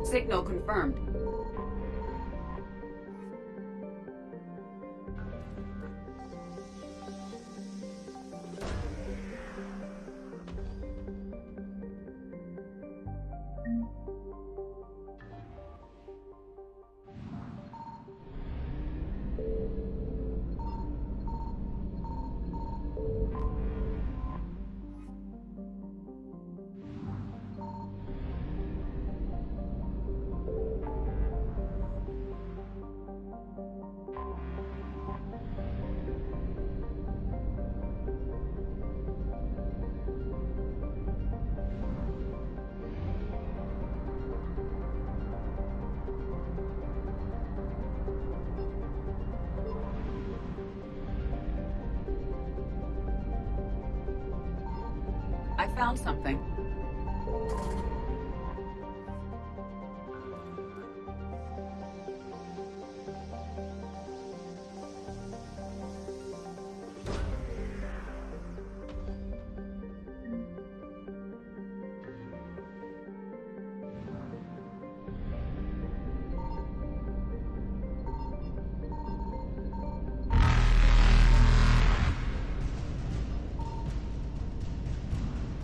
Signal confirmed. I found something.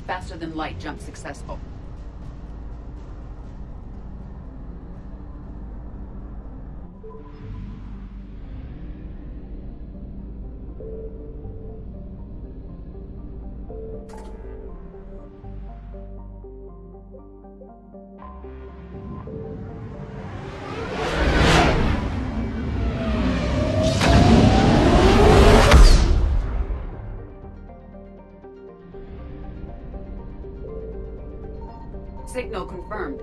Faster than light jump successful. Signal confirmed.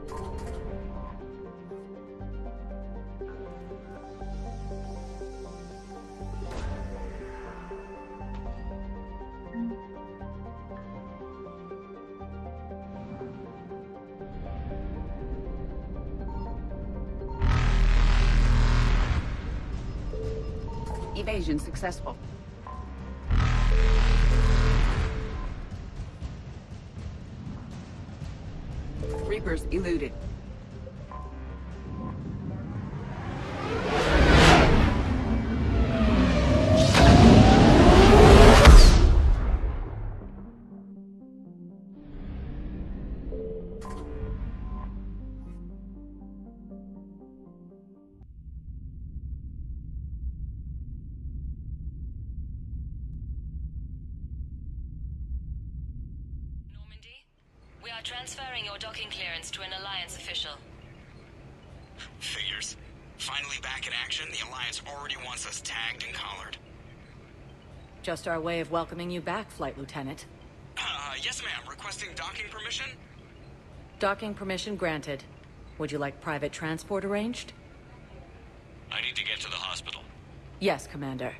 Evasion successful. Reapers eluded. We are transferring your docking clearance to an Alliance official. Figures. Finally back in action, the Alliance already wants us tagged and collared. Just our way of welcoming you back, Flight Lieutenant. Yes ma'am, requesting docking permission? Docking permission granted. Would you like private transport arranged? I need to get to the hospital. Yes, Commander.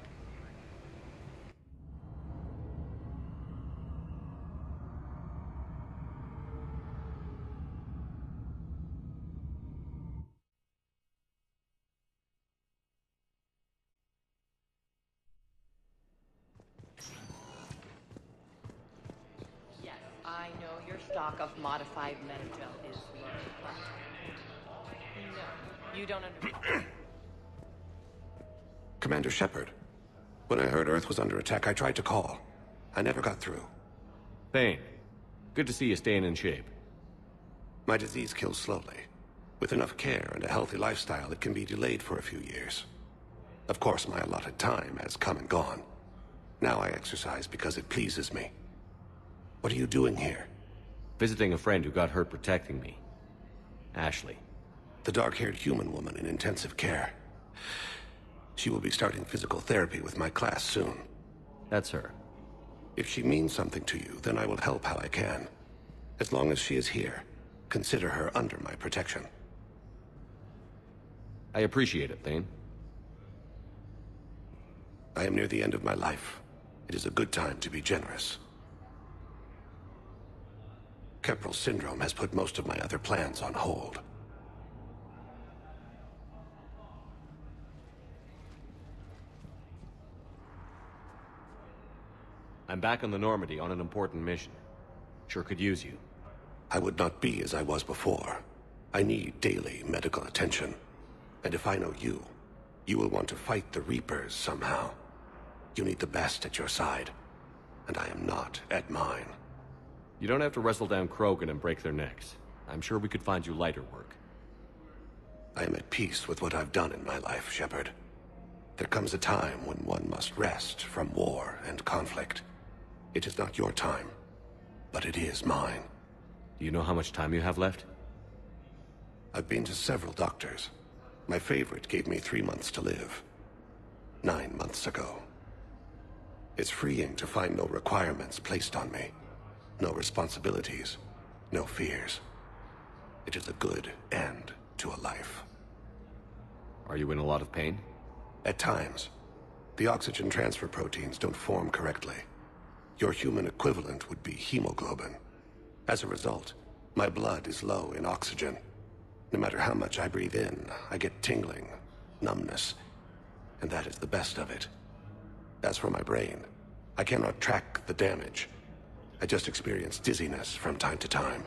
I know your stock of modified metagel is low, but... No, you don't understand. Commander Shepard. When I heard Earth was under attack, I tried to call. I never got through. Thane, good to see you staying in shape. My disease kills slowly. With enough care and a healthy lifestyle, it can be delayed for a few years. Of course, my allotted time has come and gone. Now I exercise because it pleases me. What are you doing here? Visiting a friend who got hurt protecting me. Ashley. The dark-haired human woman in intensive care. She will be starting physical therapy with my class soon. That's her. If she means something to you, then I will help how I can. As long as she is here, consider her under my protection. I appreciate it, Thane. I am near the end of my life. It is a good time to be generous. Keppel syndrome has put most of my other plans on hold. I'm back on the Normandy on an important mission. Sure could use you. I would not be as I was before. I need daily medical attention. And if I know you, you will want to fight the Reapers somehow. You need the best at your side, and I am not at mine. You don't have to wrestle down Krogan and break their necks. I'm sure we could find you lighter work. I am at peace with what I've done in my life, Shepard. There comes a time when one must rest from war and conflict. It is not your time, but it is mine. Do you know how much time you have left? I've been to several doctors. My favorite gave me 3 months to live. 9 months ago. It's freeing to find no requirements placed on me. No responsibilities. No fears. It is a good end to a life. Are you in a lot of pain? At times. The oxygen transfer proteins don't form correctly. Your human equivalent would be hemoglobin. As a result, my blood is low in oxygen. No matter how much I breathe in, I get tingling, numbness, and that is the best of it. As for my brain, I cannot track the damage. I just experience dizziness from time to time.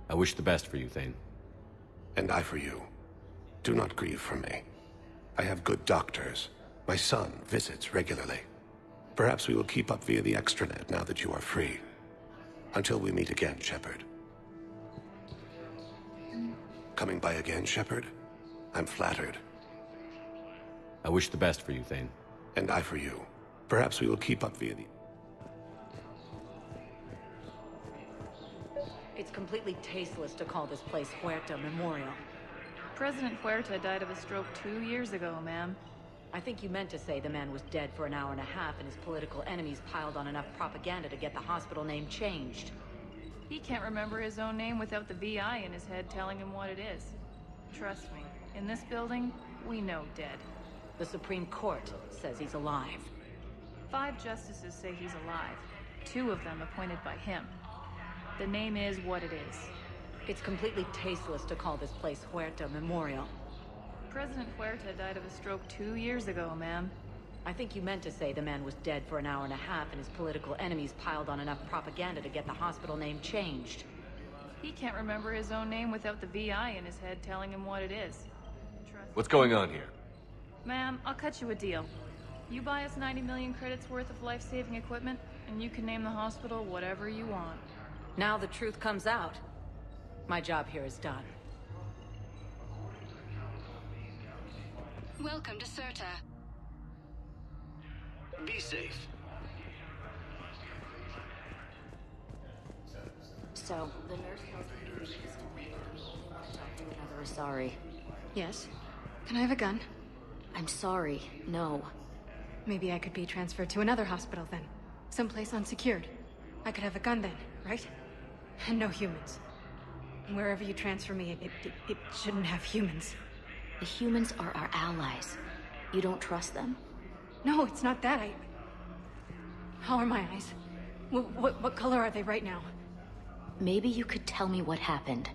I wish the best for you, Thane. And I for you. Do not grieve for me. I have good doctors. My son visits regularly. Perhaps we will keep up via the extranet now that you are free. Until we meet again, Shepard. Coming by again, Shepard? I'm flattered. I wish the best for you, Thane. And I for you. Perhaps we will keep up via the... It's completely tasteless to call this place Huerta Memorial. President Huerta died of a stroke 2 years ago, ma'am. I think you meant to say the man was dead for an hour and a half and his political enemies piled on enough propaganda to get the hospital name changed. He can't remember his own name without the VI in his head telling him what it is. Trust me, in this building, we know dead. The Supreme Court says he's alive. 5 justices say he's alive. 2 of them appointed by him. The name is what it is. It's completely tasteless to call this place Huerta Memorial. President Huerta died of a stroke 2 years ago, ma'am. I think you meant to say the man was dead for an hour and a half and his political enemies piled on enough propaganda to get the hospital name changed. He can't remember his own name without the VI in his head telling him what it is. Trust What's going on here? Ma'am, I'll cut you a deal. You buy us 90 million credits worth of life-saving equipment, and you can name the hospital whatever you want. Now the truth comes out. My job here is done. Welcome to Certa. Be safe. So, the nurse tells me to reach this to me. Talk to another Asari. Yes? Can I have a gun? I'm sorry, no. Maybe I could be transferred to another hospital then. Someplace unsecured. I could have a gun then, right? And no humans. Wherever you transfer me, it shouldn't have humans. The humans are our allies. You don't trust them? No, it's not that. How are my eyes? What color are they right now? Maybe you could tell me what happened.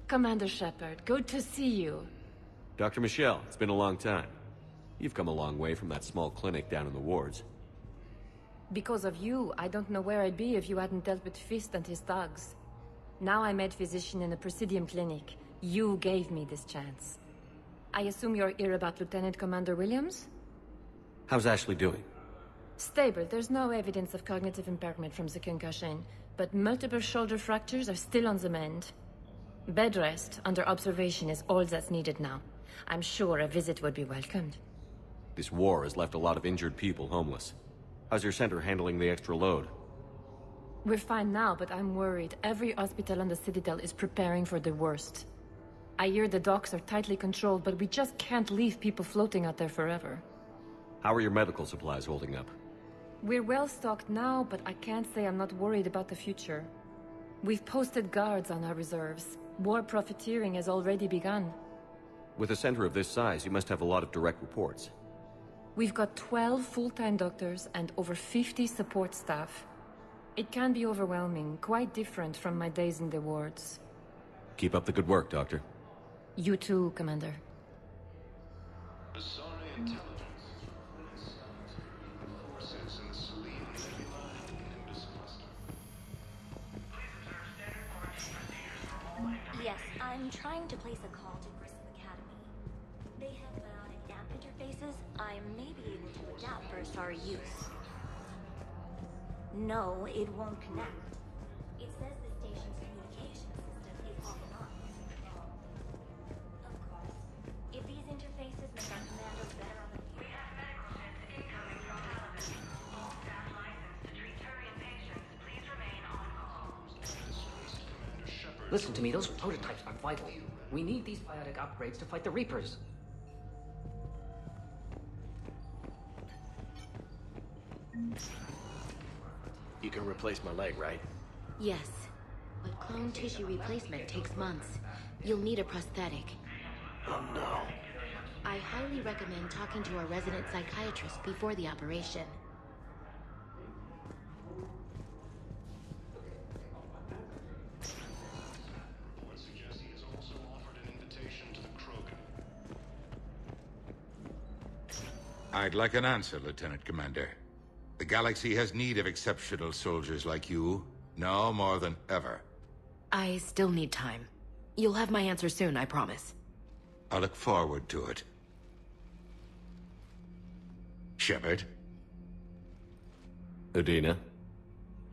Commander Shepard, good to see you. Dr. Michelle, it's been a long time. You've come a long way from that small clinic down in the wards. Because of you, I don't know where I'd be if you hadn't dealt with Fist and his thugs. Now I'm med physician in the Presidium Clinic. You gave me this chance. I assume you're here about Lieutenant Commander Williams? How's Ashley doing? Stable. There's no evidence of cognitive impairment from the concussion, but multiple shoulder fractures are still on the mend. Bed rest under observation is all that's needed now. I'm sure a visit would be welcomed. This war has left a lot of injured people homeless. How's your center handling the extra load? We're fine now, but I'm worried. Every hospital on the Citadel is preparing for the worst. I hear the docks are tightly controlled, but we just can't leave people floating out there forever. How are your medical supplies holding up? We're well stocked now, but I can't say I'm not worried about the future. We've posted guards on our reserves. War profiteering has already begun. With a center of this size, you must have a lot of direct reports. We've got 12 full-time doctors and over 50 support staff. It can be overwhelming, quite different from my days in the wards. Keep up the good work, Doctor. You too, Commander. Yes, I'm trying to place a call to Grissom Academy. They have bionic amp interfaces I may be able to adapt for Asari use. No, it won't connect. It says the station's communication system is off and on. Of course, if these interfaces make our commandos better on the field... We have medical ships incoming from television. All staff licensed to treat Turian patients, please remain on call. Listen to me, those prototypes are vital. We need these biotic upgrades to fight the Reapers. You can replace my leg, right? Yes, but clone tissue replacement takes months. You'll need a prosthetic. Oh no. I highly recommend talking to our resident psychiatrist before the operation. I'd like an answer, Lieutenant Commander. The galaxy has need of exceptional soldiers like you, now more than ever. I still need time. You'll have my answer soon, I promise. I look forward to it. Shepard? Udina,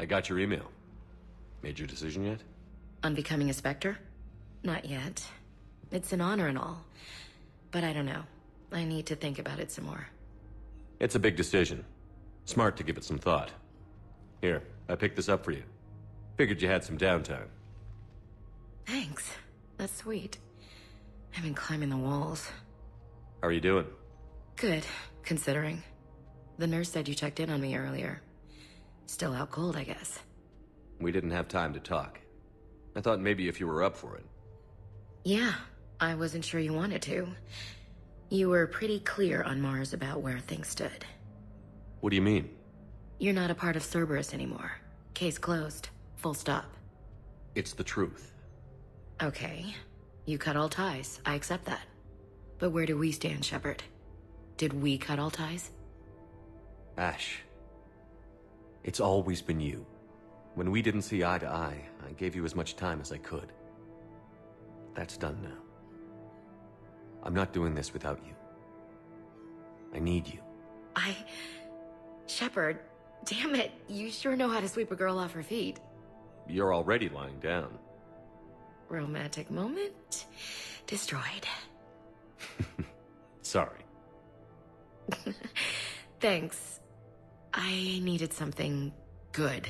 I got your email. Made your decision yet? On becoming a Spectre? Not yet. It's an honor and all. But I don't know. I need to think about it some more. It's a big decision. Smart to give it some thought. Here, I picked this up for you. Figured you had some downtime. Thanks. That's sweet. I've been climbing the walls. How are you doing? Good, considering. The nurse said you checked in on me earlier. Still out cold, I guess. We didn't have time to talk. I thought maybe if you were up for it. Yeah, I wasn't sure you wanted to. You were pretty clear on Mars about where things stood. What do you mean? You're not a part of Cerberus anymore. Case closed. Full stop. It's the truth. Okay. You cut all ties. I accept that. But where do we stand, Shepard? Did we cut all ties? Ash. It's always been you. When we didn't see eye to eye, I gave you as much time as I could. That's done now. I'm not doing this without you. I need you. Shepard, damn it, you sure know how to sweep a girl off her feet. You're already lying down. Romantic moment destroyed. Sorry. Thanks. I needed something good.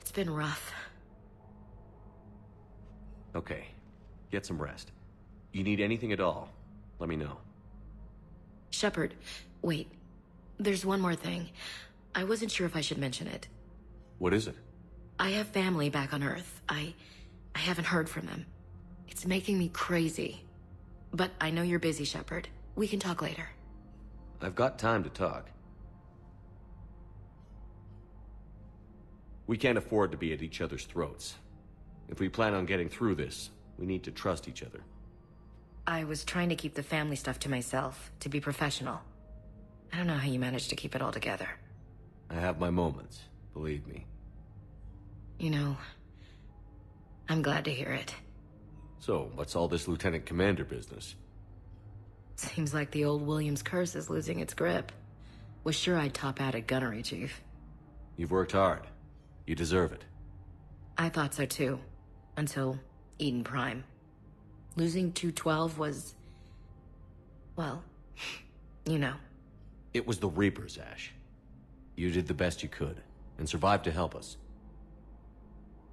It's been rough. Okay. Get some rest. You need anything at all, let me know. Shepard, wait. There's one more thing. I wasn't sure if I should mention it. What is it? I have family back on Earth. I haven't heard from them. It's making me crazy. But I know you're busy, Shepard. We can talk later. I've got time to talk. We can't afford to be at each other's throats. If we plan on getting through this, we need to trust each other. I was trying to keep the family stuff to myself, to be professional. I don't know how you managed to keep it all together. I have my moments, believe me. You know, I'm glad to hear it. So, what's all this Lieutenant Commander business? Seems like the old Williams curse is losing its grip. Was sure I'd top out at gunnery, Chief. You've worked hard. You deserve it. I thought so too. Until Eden Prime. Losing 212 was... well, you know. It was the Reapers, Ash. You did the best you could, and survived to help us.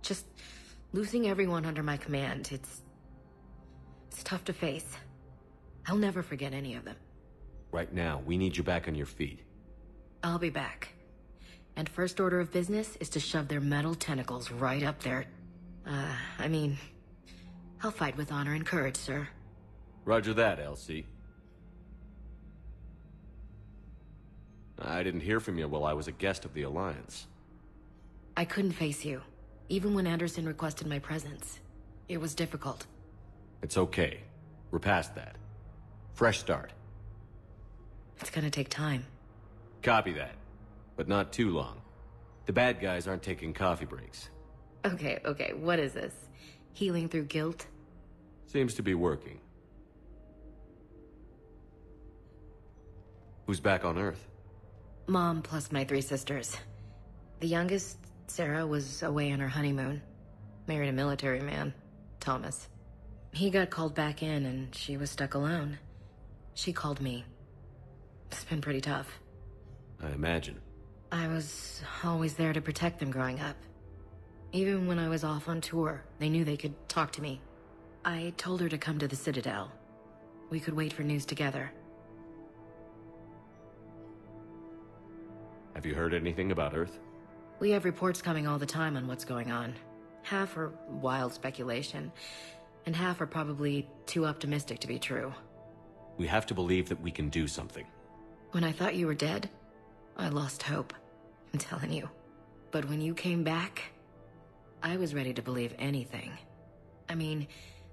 Just losing everyone under my command, it's tough to face. I'll never forget any of them. Right now, we need you back on your feet. I'll be back. And first order of business is to shove their metal tentacles right up there. I'll fight with honor and courage, sir. Roger that, LC. I didn't hear from you while I was a guest of the Alliance. I couldn't face you, even when Anderson requested my presence. It was difficult. It's okay. We're past that. Fresh start. It's gonna take time. Copy that. But not too long. The bad guys aren't taking coffee breaks. Okay, what is this? Healing through guilt? Seems to be working. Who's back on Earth? Mom plus my 3 sisters. The youngest, Sarah, was away on her honeymoon. Married a military man, Thomas. He got called back in and she was stuck alone. She called me. It's been pretty tough. I imagine. I was always there to protect them growing up. Even when I was off on tour, they knew they could talk to me. I told her to come to the Citadel. We could wait for news together. Have you heard anything about Earth? We have reports coming all the time on what's going on. Half are wild speculation, and half are probably too optimistic to be true. We have to believe that we can do something. When I thought you were dead, I lost hope. I'm telling you. But when you came back, I was ready to believe anything. I mean,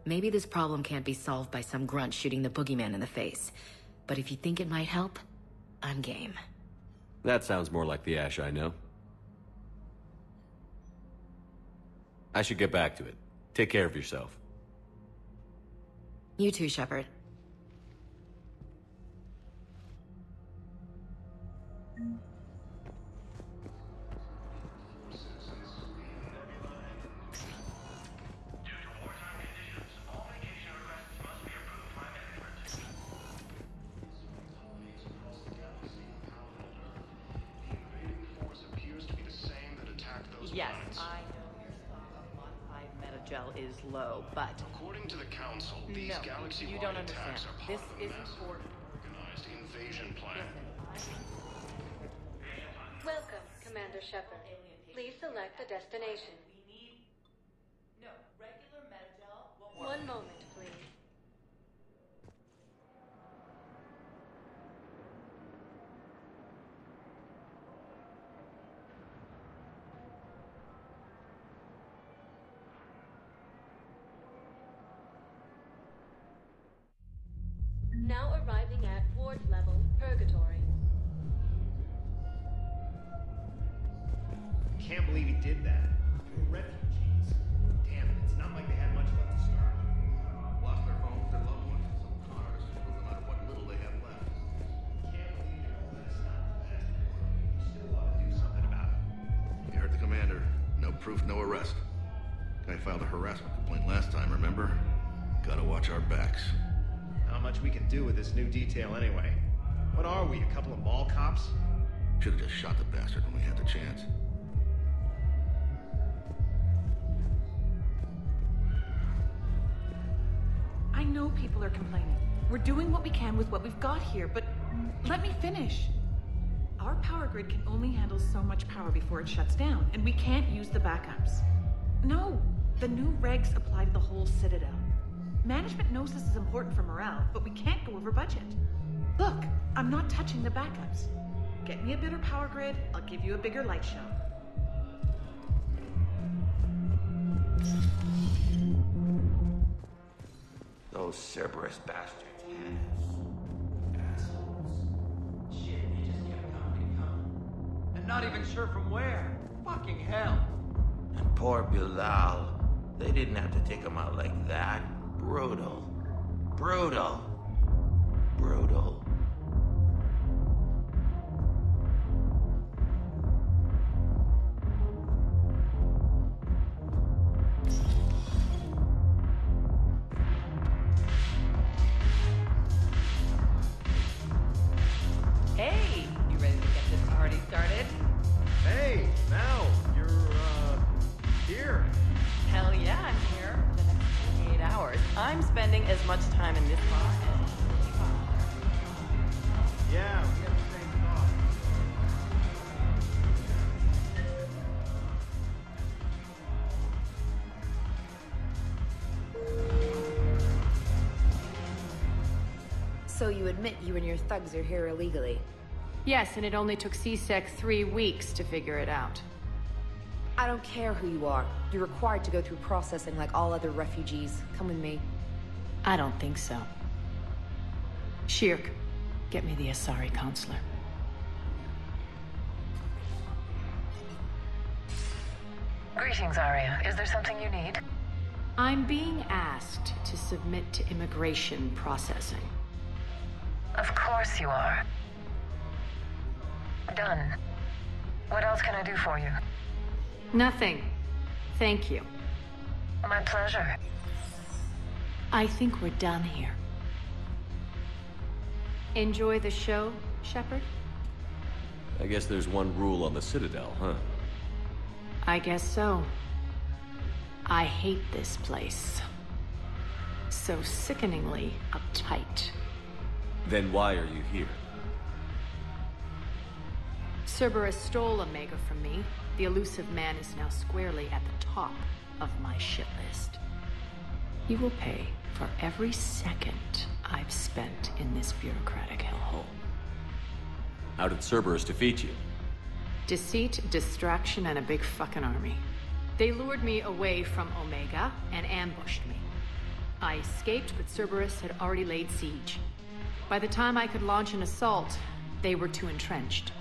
maybe this problem can't be solved by some grunt shooting the boogeyman in the face. But if you think it might help, I'm game. That sounds more like the Ash I know. I should get back to it. Take care of yourself. You too, Shepard. Yes, I know your stock of modified metagel is low, but... According to the Council, these No, galaxy-wide you don't understand. attacks are part This of a isn't massive for... organized invasion plan. Welcome, Commander Shepard. Please select a destination. No, regular metagel won't work. One moment, please. Now arriving at ward level, Purgatory. Can't believe he did that. They were refugees. Damn it, it's not like they had much left to start with. Lost their homes, their loved ones, and some cars, no matter what little they have left. Can't believe it, but it's not the best work. You still ought to do something about it. You heard the commander. No proof, no arrest. Guy filed a harassment complaint last time, remember? Gotta watch our backs. Not much we can do with this new detail anyway. What are we, a couple of mall cops? Should've just shot the bastard when we had the chance. I know people are complaining. We're doing what we can with what we've got here, but let me finish. Our power grid can only handle so much power before it shuts down, and we can't use the backups. No, the new regs apply to the whole Citadel. Management knows this is important for morale, but we can't go over budget. Look, I'm not touching the backups. Get me a better power grid, I'll give you a bigger light show. Those Cerberus bastards, Shit, they just kept coming and coming. And not even sure from where. Fucking hell. And poor Bilal. They didn't have to take him out like that. Brutal. Brutal. Brutal. Hey, you ready to get this party started? Hey, Mel, you're, here. Hell yeah, I'm here for the next 48 hours. I'm spending as much time in this bar as Yeah, we have the same thought. So you admit you and your thugs are here illegally? Yes, and it only took C-Sec 3 weeks to figure it out. I don't care who you are. You're required to go through processing like all other refugees. Come with me. I don't think so. Shirk, Get me the Asari counselor. Greetings, Arya. Is there something you need? I'm being asked to submit to immigration processing. Of course you are. Done. What else can I do for you? Nothing. Thank you. My pleasure. I think we're done here. Enjoy the show, Shepard? I guess there's one rule on the Citadel, huh? I guess so. I hate this place. So sickeningly uptight. Then why are you here? Cerberus stole Omega from me. The elusive man is now squarely at the top of my shit list. He will pay for every second I've spent in this bureaucratic hellhole. How did Cerberus defeat you? Deceit, distraction, and a big fucking army. They lured me away from Omega and ambushed me. I escaped, but Cerberus had already laid siege. By the time I could launch an assault, they were too entrenched.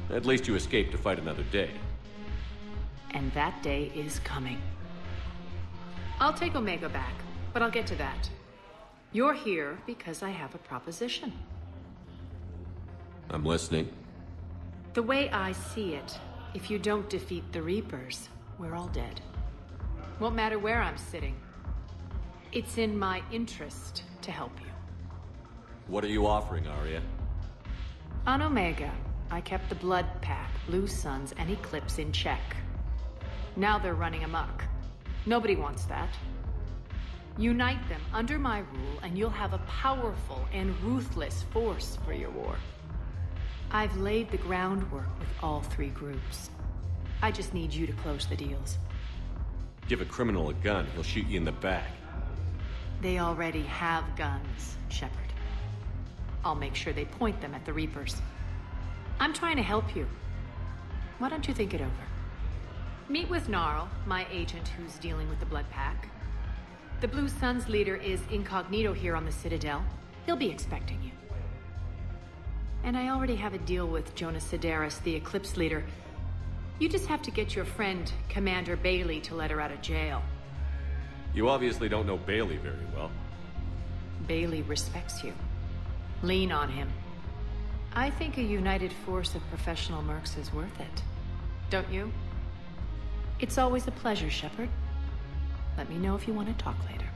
At least you escaped to fight another day. And that day is coming. I'll take Omega back, but I'll get to that. You're here because I have a proposition. I'm listening. The way I see it, if you don't defeat the Reapers, we're all dead. Won't matter where I'm sitting. It's in my interest to help you. What are you offering, Arya? On Omega, I kept the Blood Pack, Blue Suns, and Eclipse in check. Now they're running amok. Nobody wants that. Unite them under my rule, and you'll have a powerful and ruthless force for your war. I've laid the groundwork with all three groups. I just need you to close the deals. Give a criminal a gun, he'll shoot you in the back. They already have guns, Shepard. I'll make sure they point them at the Reapers. I'm trying to help you. Why don't you think it over? Meet with Gnarl, my agent who's dealing with the Blood Pack. The Blue Suns leader is incognito here on the Citadel. He'll be expecting you. And I already have a deal with Jonas Sedaris, the Eclipse leader. You just have to get your friend, Commander Bailey, to let her out of jail. You obviously don't know Bailey very well. Bailey respects you. Lean on him. I think a united force of professional mercs is worth it. Don't you? It's always a pleasure, Shepard. Let me know if you want to talk later.